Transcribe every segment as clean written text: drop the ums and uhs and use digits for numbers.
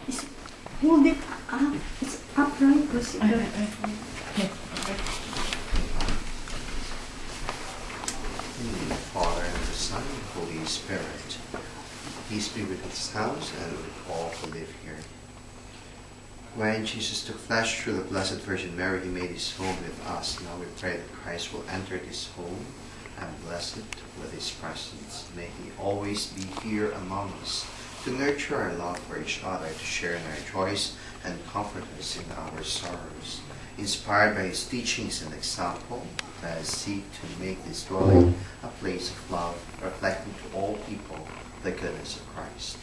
Is hold it up. It's upright. Was it? Father, and the Son, and the Holy Spirit. Peace be with this house and with all who live here. When Jesus took flesh through the Blessed Virgin Mary, he made his home with us. Now we pray that Christ will enter this home and bless it with his presence. May he always be here among us to nurture our love for each other, to share in our joys and comfort us in our sorrows. Inspired by his teachings and example, let us seek to make this dwelling a place of love, reflecting to all people the goodness of Christ.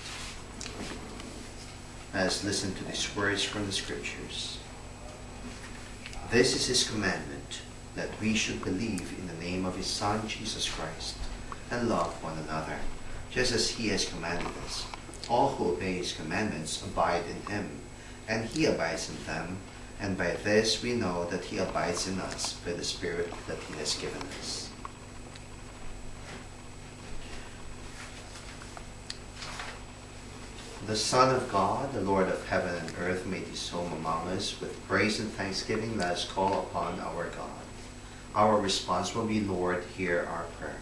Let us listen to these words from the Scriptures. This is his commandment, that we should believe in the name of his Son, Jesus Christ, and love one another, just as he has commanded us. All who obey his commandments abide in him, and he abides in them, and by this we know that he abides in us by the Spirit that he has given us. The Son of God, the Lord of heaven and earth, made his home among us. With praise and thanksgiving, let us call upon our God. Our response will be, Lord, hear our prayer.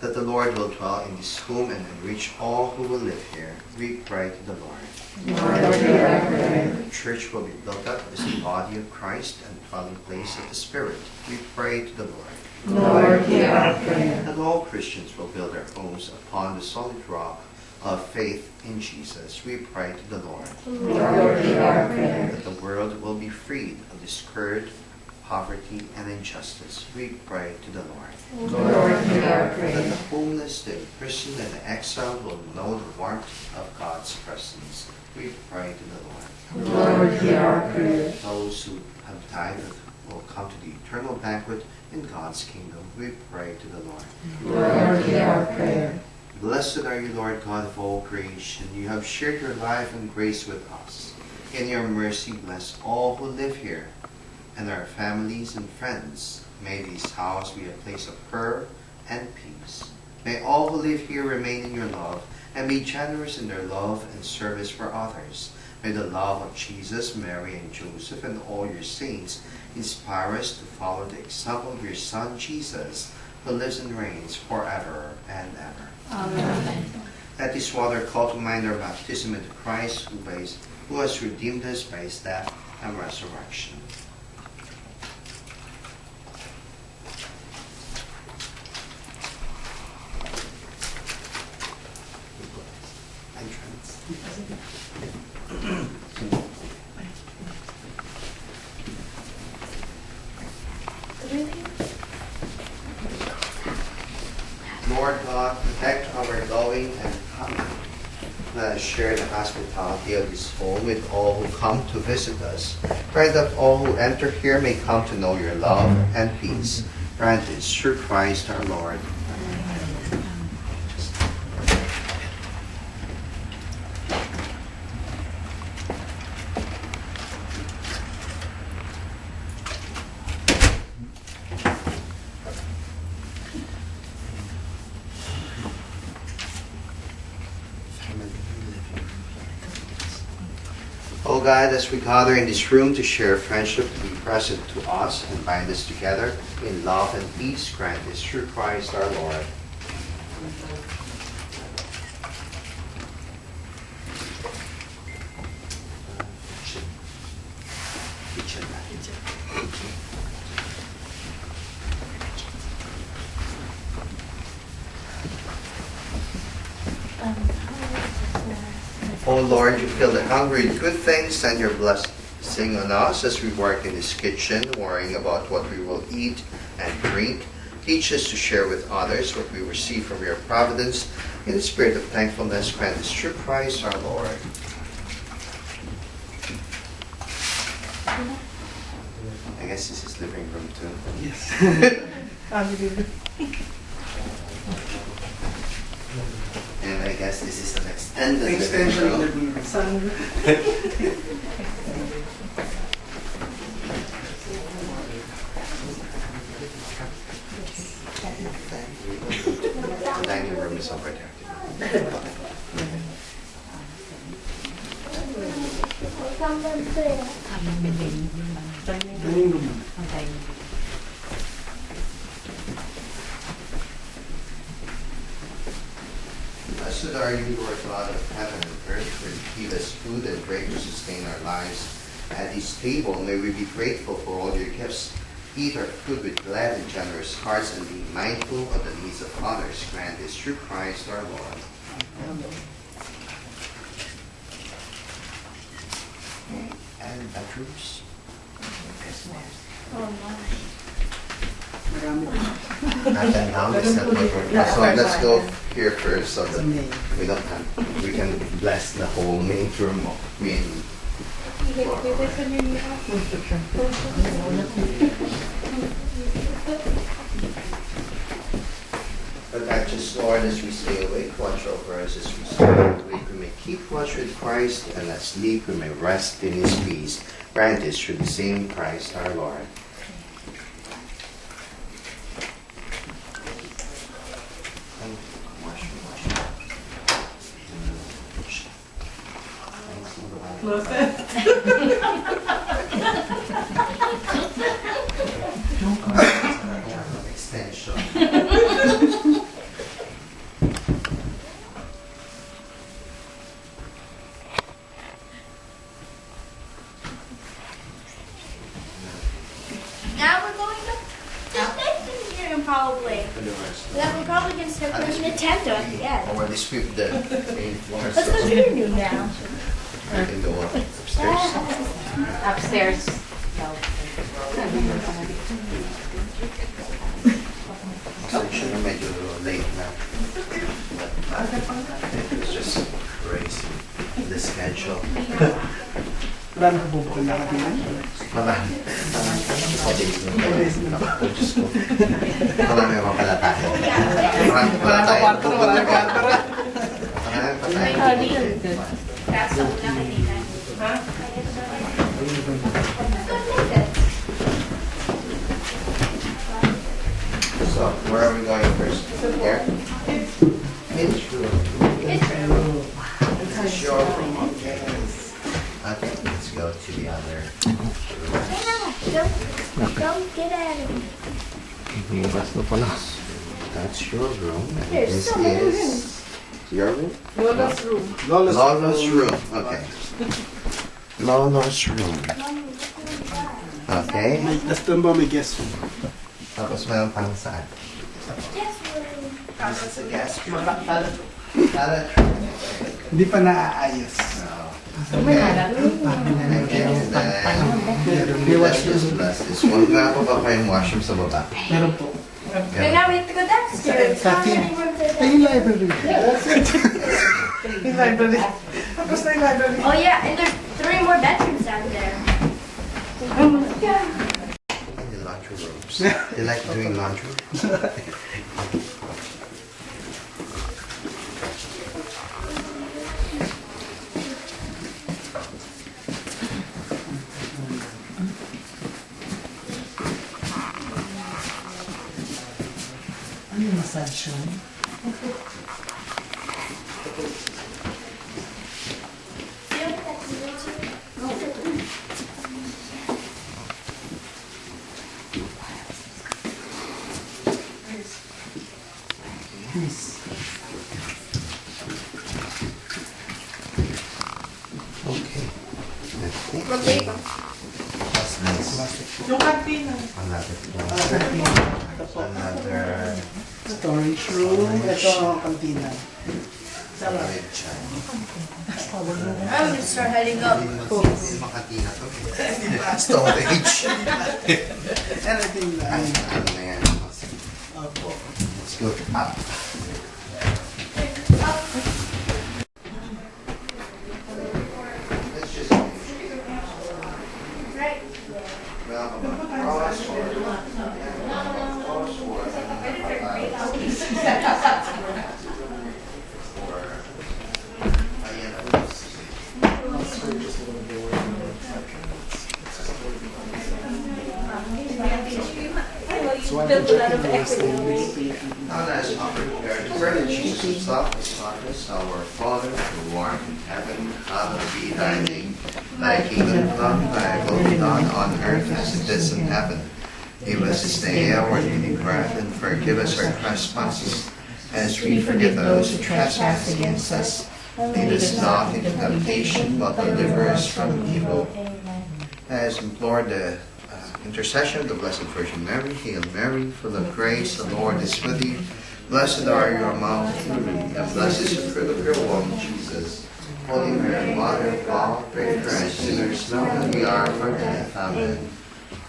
That the Lord will dwell in this home and enrich all who will live here, we pray to the Lord. Lord, hear our prayer. The church will be built up as the body of Christ and dwelling place of the Spirit. We pray to the Lord. Lord, hear our prayer. That all Christians will build their homes upon the solid rock of faith in Jesus. We pray to the Lord. Lord, hear our prayer. That the world will be freed of the scourge, poverty, and injustice. We pray to the Lord. Lord, hear our That prayer. the homeless, the imprisoned, and the exiled will know the warmth of God's presence. We pray to the Lord. Lord, hear our prayer. Those who have died will come to the eternal banquet in God's kingdom. We pray to the Lord. Lord, hear our prayer. Blessed are you, Lord God of all creation. You have shared your life and grace with us. In your mercy, bless all who live here and our families and friends. May this house be a place of prayer and peace. May all who live here remain in your love and be generous in their love and service for others. May the love of Jesus, Mary, and Joseph, and all your saints inspire us to follow the example of your Son, Jesus, who lives and reigns forever and ever. Amen. Let this water call to mind our baptism into Christ, who has redeemed us by his death and resurrection. Lord God, protect our going and coming. Let us share the hospitality of this home with all who come to visit us. Pray that all who enter here may come to know your love and peace. Grant this through Christ our Lord. O God, as we gather in this room to share friendship, to be present to us and bind us together in love and peace, grant this through Christ our Lord. O Lord, you fill the hungry with good things, send your blessing on us as we work in this kitchen, worrying about what we will eat and drink. Teach us to share with others what we receive from your providence. In the spirit of thankfulness, grant this through Christ our Lord. I guess this is living room too. Yes. And I guess this is an extended Extension living of room. the The dining room is over there. are you, Lord God of heaven and earth, for you give us food and drink to sustain our lives. At this table, may we be grateful for all your gifts. Eat our food with glad and generous hearts and be mindful of the needs of others. Grant this through Christ our Lord. And bedrooms. Oh my. Marami pa. Not that now, it's not what we're so let's go here first so that we don't have, we can bless the whole main room. But that just, Lord, as we stay awake, watch over us as we stay awake. We may keep watch with Christ, and as sleep we may rest in His peace. Grant this through the same Christ our Lord. Extension. Now we're going to the hearing probably. Then we're probably going to start putting a tent at the end. Or at least sweep the main floor. Let's go to the living room now. We can go upstairs. Upstairs. Extension, I made you a little late now. It's just crazy. The schedule. Marami ka bubukal na kanina. Marami. Marami ako pala tayo. Marami pala tayo. Marami ka Marami pa tayo. Kaso na kanina. So, where are we going first? Here? Kids room. Sure. Okay, let's go to the other room. Don't get out of it. That's your room. And There's this so many is your room? Lola's room. Lola's room. Okay. Lola's room. Okay. Tapos doon ba may guest room? Tapos meron pang saan? Yes, room. This is a guest room. Salad room. Hindi pa naaayos. Okay. And then, let's just bless this one. Nga po ba kayong washroom sa baba? Meron po. And now we have to go downstairs. How many rooms are Ay, there? yung library. Yung library. Tapos na yung library. Oh yeah, and there's 3 more bedrooms down there. Oh my god. In the laundry rooms. They like doing laundry. Ano yung massage room? Please. Okay. I think that's nice. Yung kantina. Another Storage room. Ito ang kantina. storage. I'm gonna start heading up. Hindi makatina to. Storage. Anything na. Ano na yan? Opo. Let's go up. Let's just Right. Built a lot of equity. Now let us offer prayer to pray that Jesus himself has taught us, our Father, who art in heaven, hallowed be thy name. Thy kingdom come, thy will be done on earth as it is in heaven. Give us this day our daily bread, and forgive us our trespasses, as we forgive those who trespass against us. Lead us not into temptation, but deliver us from evil. As implore the intercession of the Blessed Virgin Mary, Hail Mary, full of grace, the Lord is with you. Blessed are you among women, and blessed is the fruit of your womb, Jesus. Holy Mary, Mother of God, pray for us sinners, now and we are for death. Amen.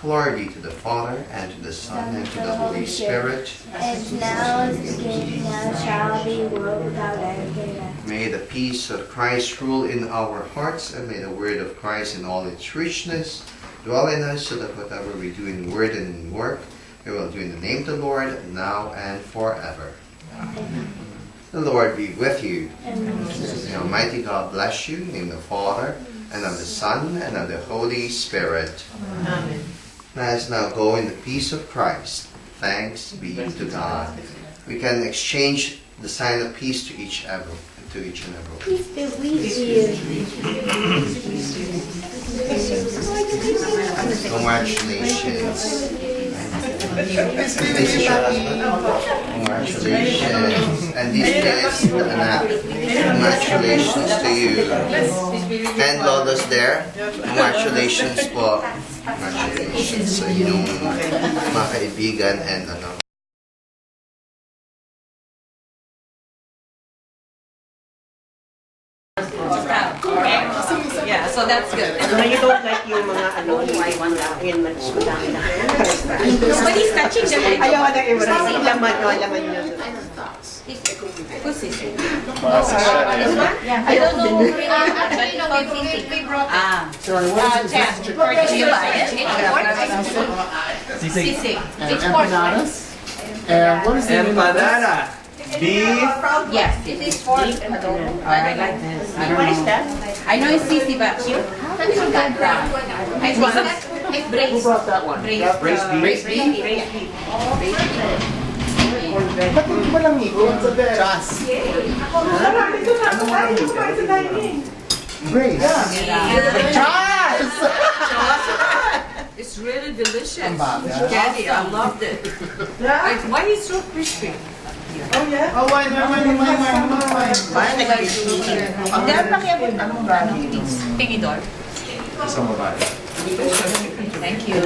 Glory be to the Father, and to the Son, and to the Holy Spirit. As now as it is, now shall be, world without end. Amen. May the peace of Christ rule in our hearts, and may the word of Christ in all its richness dwell in us, so that whatever we do in word and in work, we will do in the name of the Lord, now and forever. Amen. The Lord be with you. Amen. The Almighty God bless you, in the name of the Father, and of the Son, and of the Holy Spirit. Amen. Let us now go in the peace of Christ. Thanks be to God. We can exchange the sign of peace to each and every. Peace be with you. Congratulations. This is your husband. Congratulations. And this is anak. Congratulations to you. And Lola's there. Congratulations po. Congratulations sa inyong mga kaibigan and ano. Yeah, so that's good. No, you don't like yung mga ano, yung madami na. Nobody's touching the head. Ayaw na yung laman nyo. Who's this? I don't know. Actually, no, we brought Sorry, what is this? Sisig. It's pork. And what is the name of this? Beef. Yes, It is pork and adobo. I like this. What is that? I know it's sisig, but you I think it's Who braised. brought that one? Braised beef. Ba't hindi mo lang ikot sa bed? Grace. Chas! It's really delicious. Ang baga. Daddy, I loved it. Why is it so crispy? Oh, wine. Parang nag-crispy. Ang dami lang yung anong gani. Tingidor. Isang babae. Thank you.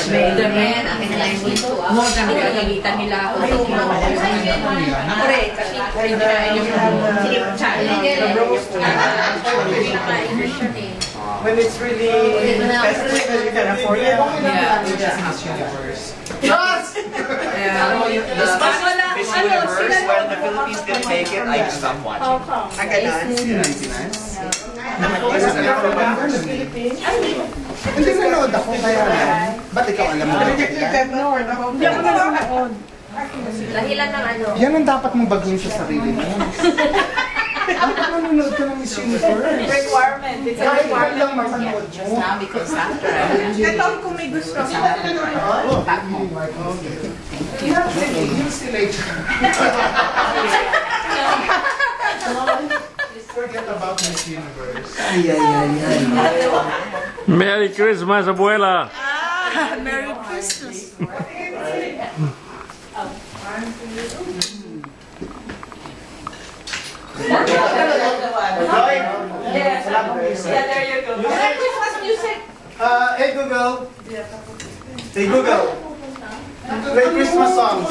The men, akin na yung ito. More than pinagalitan nila ako. Correct. Kasi kinain yung When it's really festival, you can afford it. Yeah. Miss Universe, when the Philippines didn't make it, I stopped watching. Ang ganon. Hindi nanood ako kaya lang. Ba't ikaw alam mo? Hindi ako nanonood. Dahilan ng ano. Yan ang dapat mong baguhin sa sarili mo. Dapat nanonood ka ng Miss Universe. Requirement. It's a Kahit requirement. lang mapanood mo. Now because after Ito kung may gusto. You'll see later. Forget about Miss Universe. Merry Christmas, abuela. Merry Christmas. There you go. Christmas music. Hey Google. Hey Google. Play Christmas songs.